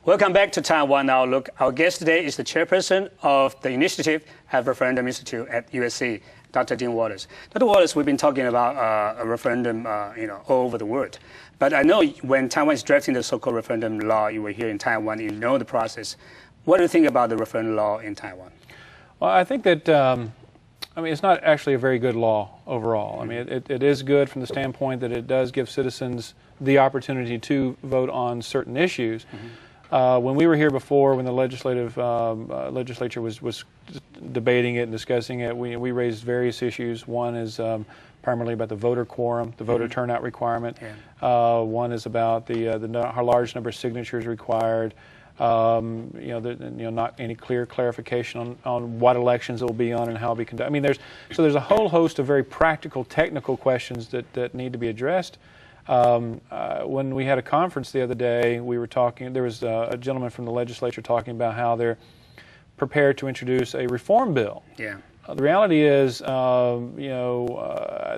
Welcome back to Taiwan Now Look. Our guest today is the chairperson of the initiative at Referendum Institute at USC, Dr. Dane Waters. Dr. Waters, we've been talking about a referendum, all over the world. But I know when Taiwan is drafting the so-called referendum law, you were here in Taiwan, you know the process. What do you think about the referendum law in Taiwan? Well, I think that, it's not actually a very good law overall. I mean, it is good from the standpoint that it does give citizens the opportunity to vote on certain issues. When we were here before, when the legislature was debating it and discussing it, we raised various issues. One is primarily about the voter quorum, the voter turnout requirement. One is about the large number of signatures required. Not any clear clarification on what elections it will be on and how it will be conducted. I mean, there's a whole host of very practical, technical questions that need to be addressed. When we had a conference the other day, we were talking. There was a gentleman from the legislature talking about how they're prepared to introduce a reform bill. The reality is, I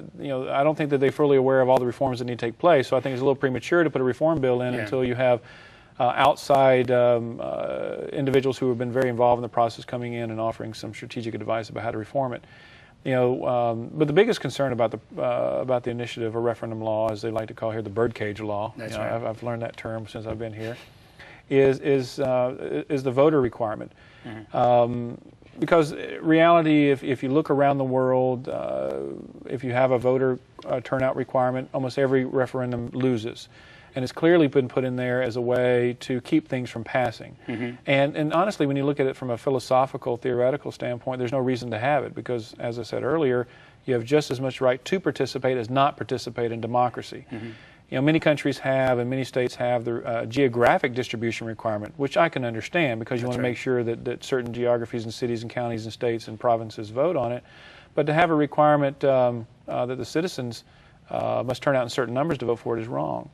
don't think that they're fully aware of all the reforms that need to take place. So I think it's a little premature to put a reform bill in until you have outside individuals who have been very involved in the process coming in and offering some strategic advice about how to reform it. But the biggest concern about the initiative or referendum law, as they like to call here, the birdcage law. That's right. I've learned that term since I've been here. Is the voter requirement? Because reality, if you look around the world, if you have a voter turnout requirement, almost every referendum loses. And it's clearly been put in there as a way to keep things from passing. And honestly, when you look at it from a philosophical, theoretical standpoint, there's no reason to have it because, as I said earlier, you have just as much right to participate as not participate in democracy. Many countries have and many states have the geographic distribution requirement, which I can understand because you want to make sure that certain geographies and cities and counties and states and provinces vote on it. But to have a requirement that the citizens must turn out in certain numbers to vote for it is wrong.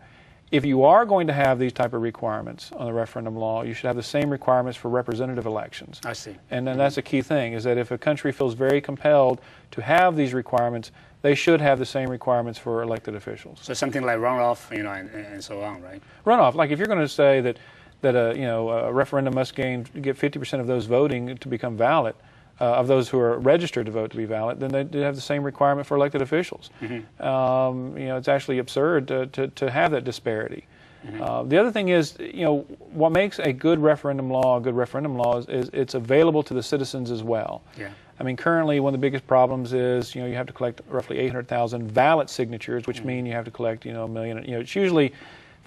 If you are going to have these type of requirements on the referendum law, you should have the same requirements for representative elections. I see. And then that's a key thing, is that if a country feels very compelled to have these requirements, they should have the same requirements for elected officials. So something like runoff, and so on, right? Runoff, like if you're going to say that a referendum must get 50% of those voting to become valid, of those who are registered to vote to be valid, then they have the same requirement for elected officials. It's actually absurd to have that disparity. The other thing is, what makes a good referendum law is it's available to the citizens as well. I mean, currently one of the biggest problems is, you have to collect roughly 800,000 valid signatures, which mean you have to collect, a million. It's usually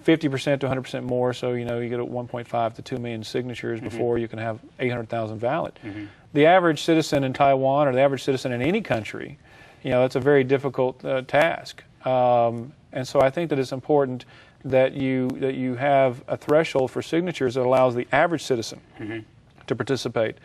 50% to 100% more, so you get 1.5 to 2 million signatures before you can have 800,000 valid. The average citizen in Taiwan or the average citizen in any country, it's a very difficult task. And so I think that it's important that you have a threshold for signatures that allows the average citizen to participate.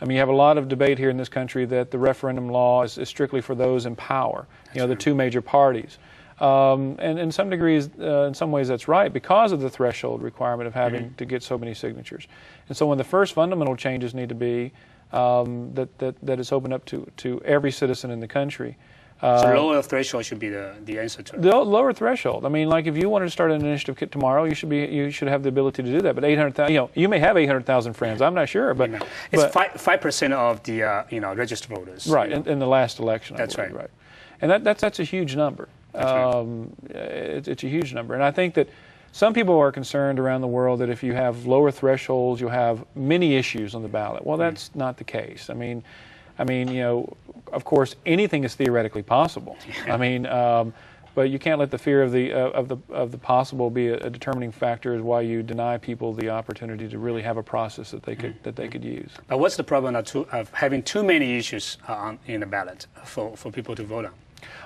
I mean, you have a lot of debate here in this country that the referendum law is strictly for those in power, the two major parties. And in some degrees, in some ways that's right because of the threshold requirement of having to get so many signatures. And so when the first fundamental changes need to be that it's opened up to every citizen in the country. So lower threshold should be the answer to it. The lower threshold. I mean, like if you wanted to start an initiative tomorrow, you should have the ability to do that. But 800,000, you may have 800,000 friends. I'm not sure, but it's 5% of the registered voters. Right in the last election. That's right. Right. And that's a huge number. It's a huge number, and I think that some people are concerned around the world that if you have lower thresholds, you'll have many issues on the ballot. Well, that's not the case. I mean, of course, anything is theoretically possible. But you can't let the fear of the possible be a determining factor as why you deny people the opportunity to really have a process that they could use. But what's the problem of having too many issues in the ballot for people to vote on?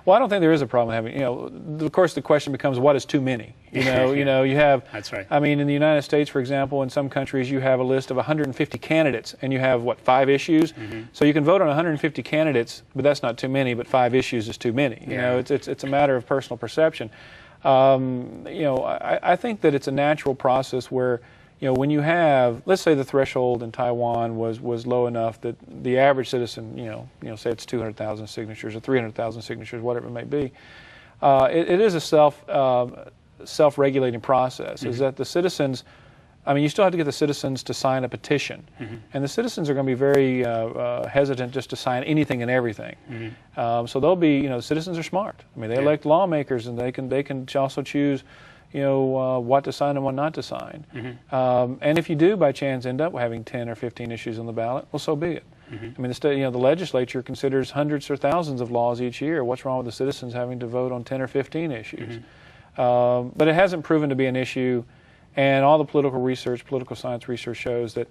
Well, I don't think there is a problem having, of course the question becomes what is too many? You have, That's right. I mean, in the United States, for example, in some countries you have a list of 150 candidates and you have, 5 issues? So you can vote on 150 candidates, but that's not too many, but 5 issues is too many. It's a matter of personal perception. I think that it's a natural process where, when you have, let's say the threshold in Taiwan was low enough that the average citizen, say it's 200,000 signatures or 300,000 signatures, whatever it may be, it is a self-regulating process. Is that the citizens I mean, you still have to get the citizens to sign a petition, and the citizens are going to be very hesitant just to sign anything and everything. So they'll be, citizens are smart. I mean, they elect lawmakers, and they can also choose, what to sign and what not to sign. And if you do by chance end up having 10 or 15 issues on the ballot, well, so be it. I mean, the legislature considers hundreds or thousands of laws each year. What's wrong with the citizens having to vote on 10 or 15 issues? But it hasn't proven to be an issue. And all the political science research shows that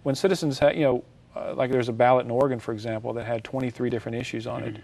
when citizens have, like there's a ballot in Oregon, for example, that had 23 different issues on it.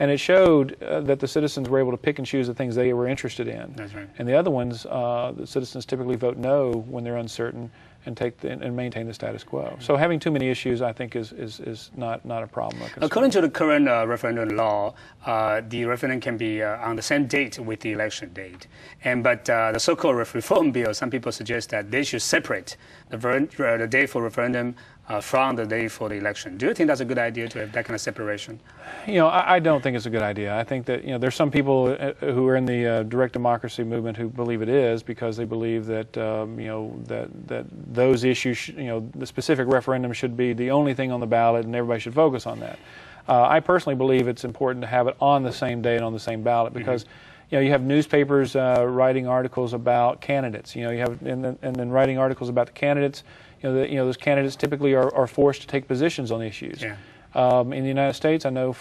And it showed that the citizens were able to pick and choose the things they were interested in. That's right. And the other ones, the citizens typically vote no when they're uncertain and maintain the status quo. So having too many issues, I think, is not a problem. According to the current referendum law, the referendum can be on the same date with the election date. But the so-called reform bill, some people suggest that they should separate the day for referendum from the day for the election. Do you think that's a good idea to have that kind of separation? I don't think it's a good idea. I think that there's some people who are in the direct democracy movement who believe it is, because they believe that that those issues, the specific referendum should be the only thing on the ballot, and everybody should focus on that. I personally believe it's important to have it on the same day and on the same ballot, because you have newspapers writing articles about candidates. You have and then writing articles about the candidates. Those candidates typically are forced to take positions on issues. In the United States, I know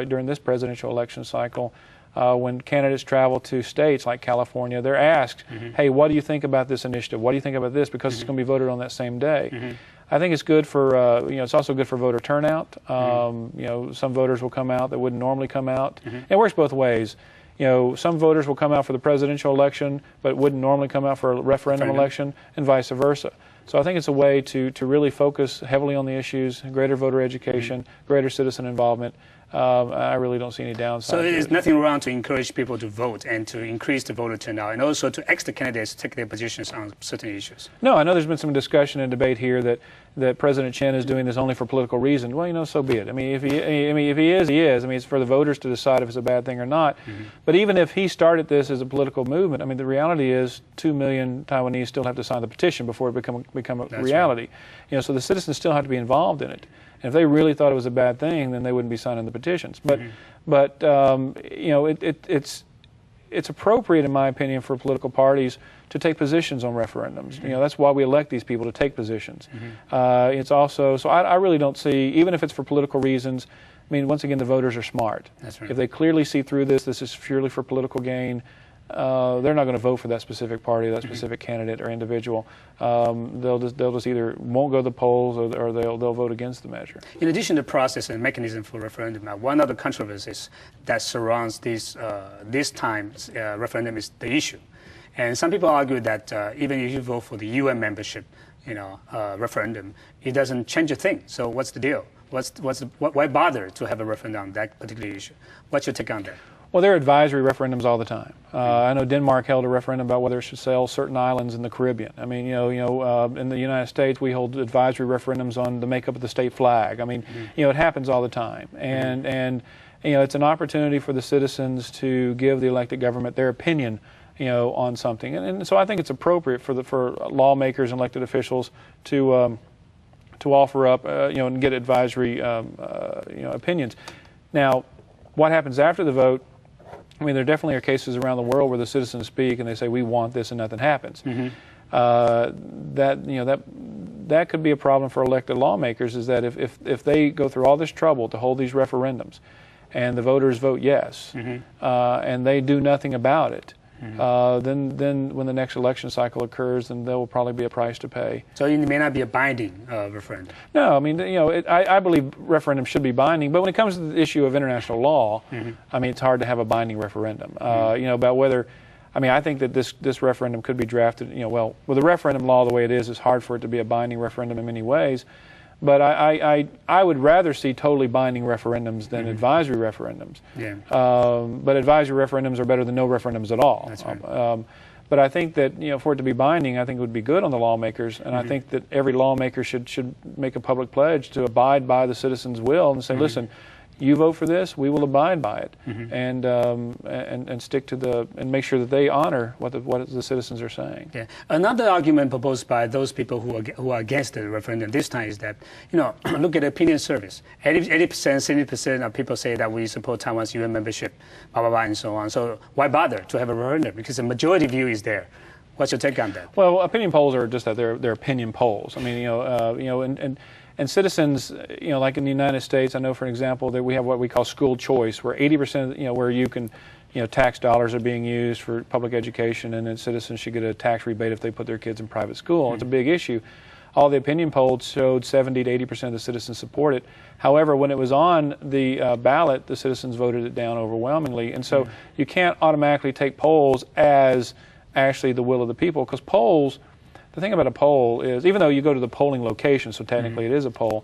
during this presidential election cycle, when candidates travel to states like California, they're asked, hey, what do you think about this initiative? What do you think about this? Because it's going to be voted on that same day. I think it's good for, it's also good for voter turnout. Some voters will come out that wouldn't normally come out. It works both ways. Some voters will come out for the presidential election, but wouldn't normally come out for a referendum election, and vice versa. So I think it's a way to really focus heavily on the issues, greater voter education, greater citizen involvement. I really don't see any downside. So there's nothing wrong to encourage people to vote and to increase the voter turnout, and also to ask the candidates to take their positions on certain issues. No, I know there's been some discussion and debate here that President Chen is doing this only for political reasons. Well, so be it. I mean, if he is, he is. I mean, it's for the voters to decide if it's a bad thing or not. But even if he started this as a political movement, I mean, the reality is 2 million Taiwanese still have to sign the petition before it become a reality. Right. So the citizens still have to be involved in it. And if they really thought it was a bad thing, then they wouldn't be signing the petitions. But it's appropriate, in my opinion, for political parties to take positions on referendums. That's why we elect these people, to take positions. It's also, so I really don't see, even if it's for political reasons, I mean, once again, the voters are smart. That's right. If they clearly see through this is purely for political gain, they're not going to vote for that specific party, that specific candidate or individual. They'll just either won't go to the polls, or they'll vote against the measure. In addition to process and mechanism for referendum, one of the controversies that surrounds this time referendum is the issue. And some people argue that even if you vote for the UN membership, referendum, it doesn't change a thing. So what's the deal? Why bother to have a referendum on that particular issue? What's your take on that? Well, there are advisory referendums all the time. I know Denmark held a referendum about whether it should sell certain islands in the Caribbean. I mean, in the United States, we hold advisory referendums on the makeup of the state flag. I mean, it happens all the time, and it's an opportunity for the citizens to give the elected government their opinion, on something. And so I think it's appropriate for lawmakers and elected officials to offer up, and get advisory, opinions. Now, what happens after the vote? I mean, there definitely are cases around the world where the citizens speak and they say, we want this, and nothing happens. That could be a problem for elected lawmakers, is that if they go through all this trouble to hold these referendums and the voters vote yes, and they do nothing about it, then when the next election cycle occurs, then there will probably be a price to pay. So it may not be a binding referendum. No, I mean, I believe referendums should be binding, but when it comes to the issue of international law, I mean, it's hard to have a binding referendum. About whether, I mean, I think that this referendum could be drafted. Well, with the referendum law the way it is, it's hard for it to be a binding referendum in many ways. But I would rather see totally binding referendums than advisory referendums. But advisory referendums are better than no referendums at all. That's right. But I think that for it to be binding, I think it would be good on the lawmakers, and I think that every lawmaker should make a public pledge to abide by the citizens' will and say, listen, you vote for this, we will abide by it, and stick to and make sure that they honor what the citizens are saying. Yeah. Another argument proposed by those people who are against the referendum this time is that, look at the opinion service. 80%, 70% of people say that we support Taiwan's UN membership, blah blah blah, and so on. So why bother to have a referendum? Because the majority view is there. What's your take on that? Well, opinion polls are just that they're opinion polls. I mean, and citizens, like in the United States, I know, for example, that we have what we call school choice, where 80%, where you can, tax dollars are being used for public education, and then citizens should get a tax rebate if they put their kids in private school. It's a big issue. All the opinion polls showed 70 to 80% of the citizens support it. However, when it was on the ballot, the citizens voted it down overwhelmingly. And so you can't automatically take polls as actually the will of the people, because polls, the thing about a poll is, even though you go to the polling location, so technically it is a poll,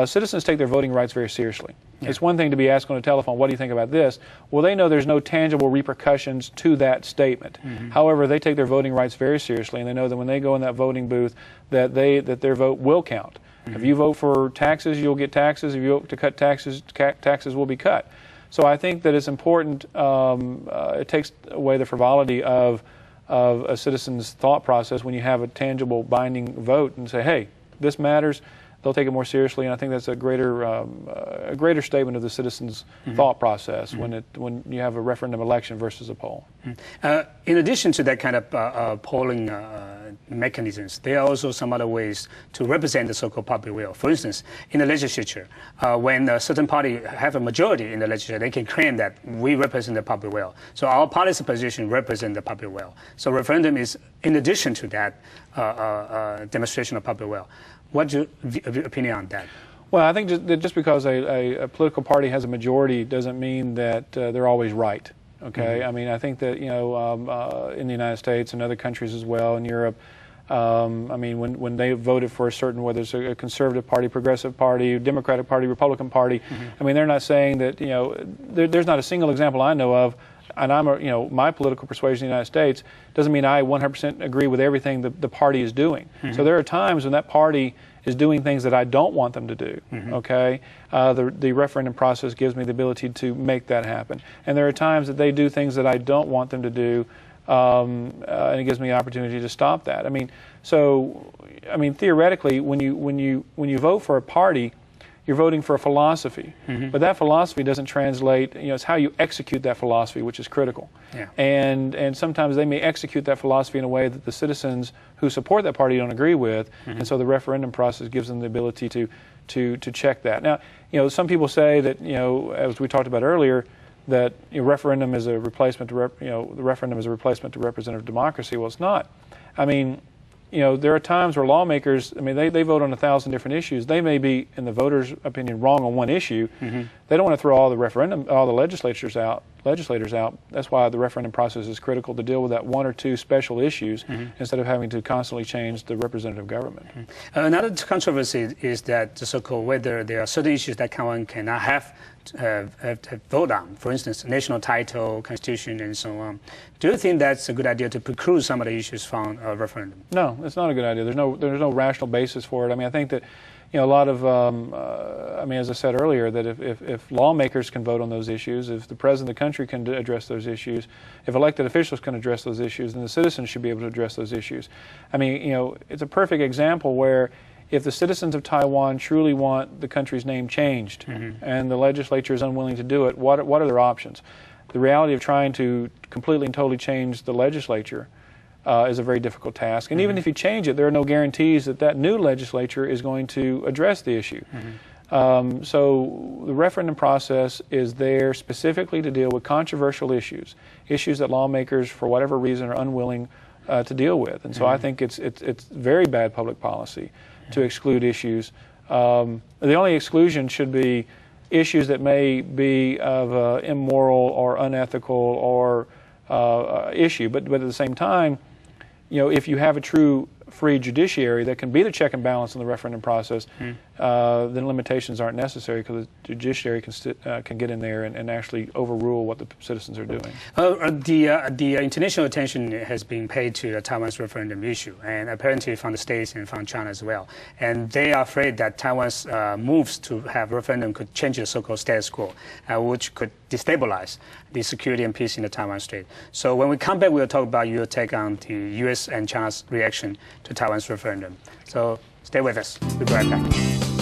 citizens take their voting rights very seriously. Yeah. It's one thing to be asked on a telephone, what do you think about this? Well, they know there's no tangible repercussions to that statement. However, they take their voting rights very seriously, and they know that when they go in that voting booth, that their vote will count. If you vote for taxes, you'll get taxes. If you vote to cut taxes, taxes will be cut. So I think that it's important, it takes away the frivolity of a citizen's thought process when you have a tangible binding vote and say, hey, this matters. They'll take it more seriously, and I think that's a greater statement of the citizens' thought process when you have a referendum election versus a poll. In addition to that kind of polling mechanisms, there are also some other ways to represent the so-called public will. For instance, in the legislature, when a certain party have a majority in the legislature, they can claim that we represent the public will. So our party's position represents the public will. So referendum is in addition to that demonstration of public will. What's your opinion on that? Well, I think just because a political party has a majority doesn't mean that they're always right. Okay, I mean, I think that in the United States and other countries as well, in Europe, I mean, when they voted for a certain, whether it's a conservative party, progressive party, Democratic Party, Republican Party, I mean, they're not saying that there's not a single example I know of. And my political persuasion in the United States doesn't mean I 100% agree with everything the party is doing. So there are times when that party is doing things that I don't want them to do. Okay, the referendum process gives me the ability to make that happen. And there are times that they do things that I don't want them to do, and it gives me an opportunity to stop that. I mean, theoretically, when you vote for a party, you're voting for a philosophy, but that philosophy doesn't translate. It's how you execute that philosophy which is critical. Yeah. And sometimes they may execute that philosophy in a way that the citizens who support that party don't agree with, and so the referendum process gives them the ability to check that. Now, some people say that as we talked about earlier, that referendum is a replacement to the referendum is a replacement to representative democracy. Well, it's not. I mean, there are times where lawmakers, I mean, they vote on 1,000 different issues. They may be, in the voters' opinion, wrong on one issue. They don't want to throw all the legislators out. That's why the referendum process is critical, to deal with that one or two special issues instead of having to constantly change the representative government. Another controversy is that the so-called whether there are certain issues that Taiwan cannot have vote on. For instance, national title, constitution, and so on. Do you think that's a good idea to preclude some of the issues from a referendum? No, it's not a good idea. There's no rational basis for it. I mean, I think that a lot of, I mean, as I said earlier, that if lawmakers can vote on those issues, if the president of the country can address those issues, if elected officials can address those issues, then the citizens should be able to address those issues. I mean, it's a perfect example where if the citizens of Taiwan truly want the country's name changed and the legislature is unwilling to do it, what are their options? The reality of trying to completely and totally change the legislature is a very difficult task. And even if you change it, there are no guarantees that new legislature is going to address the issue. So the referendum process is there specifically to deal with controversial issues that lawmakers, for whatever reason, are unwilling to deal with. And so I think it's very bad public policy to exclude issues. The only exclusion should be issues that may be of immoral or unethical or issue. But at the same time, if you have a true free judiciary that can be the check and balance in the referendum process, then limitations aren't necessary because the judiciary can get in there and actually overrule what the citizens are doing. The international attention has been paid to Taiwan's referendum issue, and apparently from the States and from China as well. And they are afraid that Taiwan's moves to have referendum could change the so-called status quo, which could destabilize the security and peace in the Taiwan Strait. So when we come back, we'll talk about your take on the U.S. and China's reaction to Taiwan's referendum. So stay with us. We'll be right back.